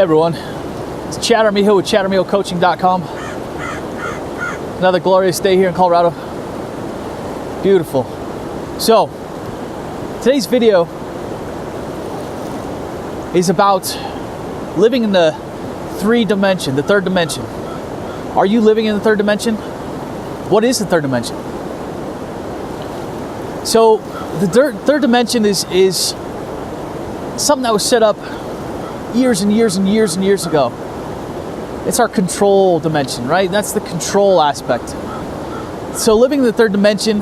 Hey everyone, it's Chad Armijo with ChadArmijoCoaching.com. Another glorious day here in Colorado. Beautiful. So, today's video is about living in the third dimension. Are you living in the third dimension? What is the third dimension? So, the third dimension is something that was set up years and years ago. It's our control dimension, right? That's the control aspect. So living in the third dimension,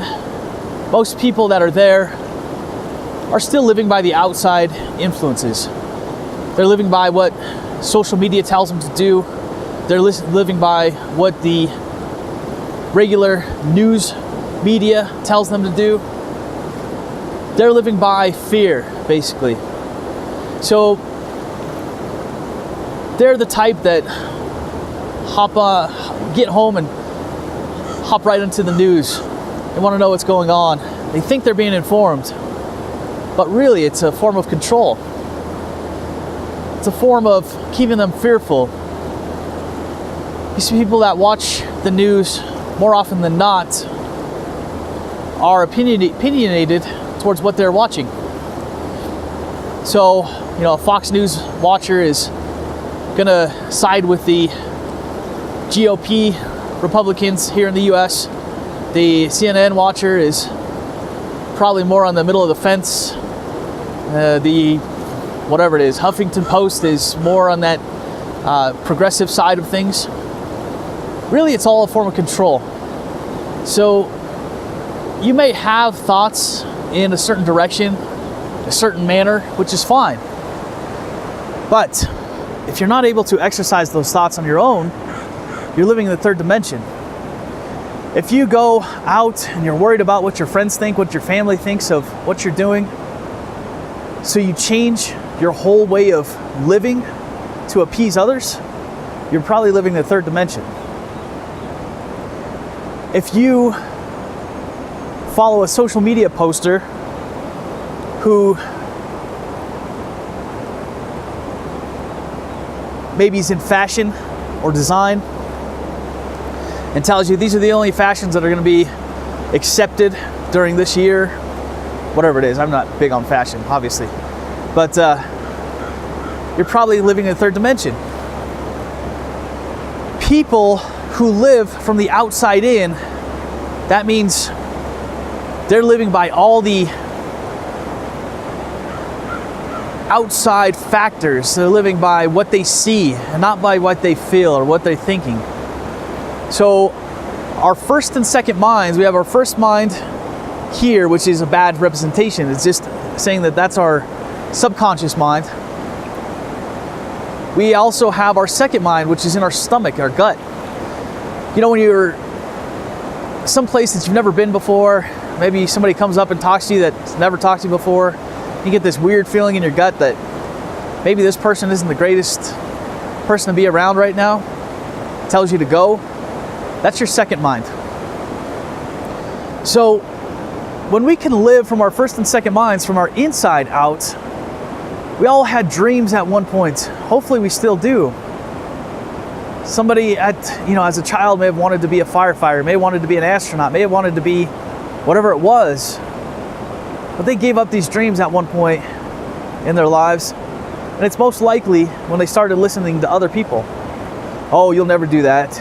most people that are there are still living by the outside influences. They're living by what social media tells them to do. They're living by what the regular news media tells them to do. They're living by fear, basically. So they're the type that get home and hop right into the news. They want to know what's going on. They think they're being informed, but really it's a form of control. It's a form of keeping them fearful. You see people that watch the news more often than not are opinionated towards what they're watching. So, a Fox News watcher is gonna side with the GOP Republicans here in the US. The CNN watcher is probably more on the middle of the fence. The whatever it is, Huffington Post is more on that progressive side of things. Really, it's all a form of control. So you may have thoughts in a certain direction, a certain manner, which is fine. But if you're not able to exercise those thoughts on your own, you're living in the third dimension. If you go out and you're worried about what your friends think, what your family thinks of what you're doing, so you change your whole way of living to appease others, you're probably living in the third dimension. If you follow a social media poster who maybe he's in fashion or design and tells you these are the only fashions that are going to be accepted during this year, whatever it is. I'm not big on fashion, obviously, but you're probably living in a third dimension. People who live from the outside in, that means they're living by all the outside factors. They're living by what they see and not by what they feel or what they're thinking. So our first and second minds, we have our first mind here, which is a bad representation. It's just saying that that's our subconscious mind. We also have our second mind, which is in our stomach, our gut. When you're someplace that you've never been before, maybe somebody comes up and talks to you that's never talked to you before, you get this weird feeling in your gut that maybe this person isn't the greatest person to be around right now. It tells you to go. That's your second mind. So when we can live from our first and second minds, from our inside out, we all had dreams at one point. Hopefully we still do. Somebody as a child may have wanted to be a firefighter, may have wanted to be an astronaut, may have wanted to be whatever it was. But they gave up these dreams at one point in their lives. And it's most likely when they started listening to other people. Oh, you'll never do that.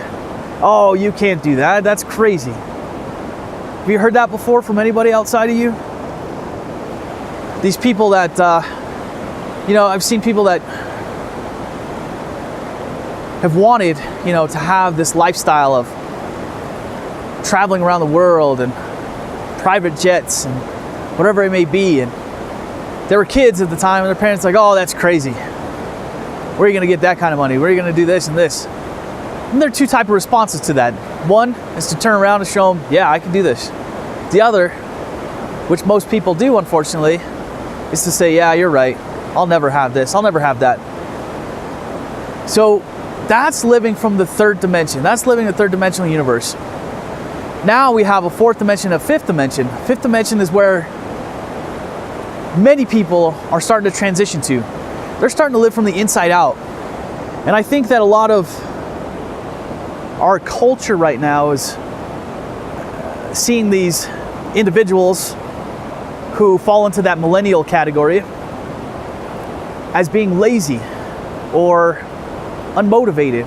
Oh, you can't do that. That's crazy. Have you heard that before from anybody outside of you? These people that, I've seen people that have wanted, to have this lifestyle of traveling around the world and private jets and whatever it may be, and they were kids at the time and their parents like, oh, that's crazy. Where are you going to get that kind of money? Where are you going to do this and this? And there are two types of responses to that. One is to turn around and show them, yeah, I can do this. The other, which most people do unfortunately, is to say, yeah, you're right. I'll never have this. I'll never have that. So that's living from the third dimension. That's living in the third dimensional universe. Now we have a fourth dimension, a fifth dimension. Fifth dimension is where many people are starting to transition to. They're starting to live from the inside out. And I think that a lot of our culture right now is seeing these individuals who fall into that millennial category as being lazy or unmotivated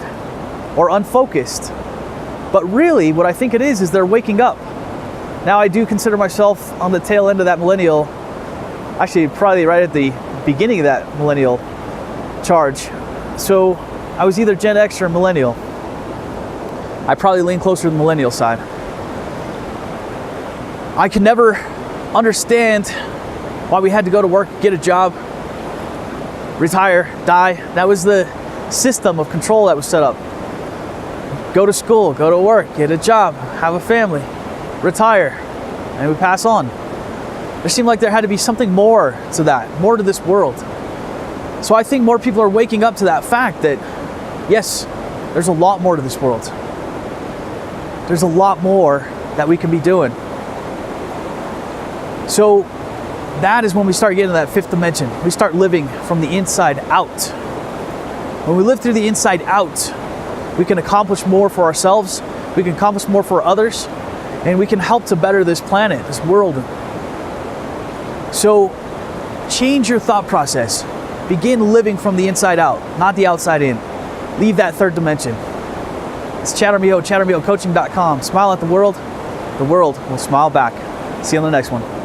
or unfocused. But really, what I think it is they're waking up. Now, I do consider myself on the tail end of that millennial, actually probably right at the beginning of that millennial charge. So I was either Gen X or millennial. I probably lean closer to the millennial side. I could never understand why we had to go to work, get a job, retire, die. That was the system of control that was set up. Go to school, go to work, get a job, have a family, retire, and we pass on. There seemed like there had to be something more to that, more to this world. So I think more people are waking up to that fact that, yes, there's a lot more to this world. There's a lot more that we can be doing. So that is when we start getting to that fifth dimension. We start living from the inside out. When we live through the inside out, we can accomplish more for ourselves, we can accomplish more for others, and we can help to better this planet, this world. So change your thought process. Begin living from the inside out, not the outside in. Leave that third dimension. It's Armijo, ArmijoCoaching.com. Smile at the world will smile back. See you on the next one.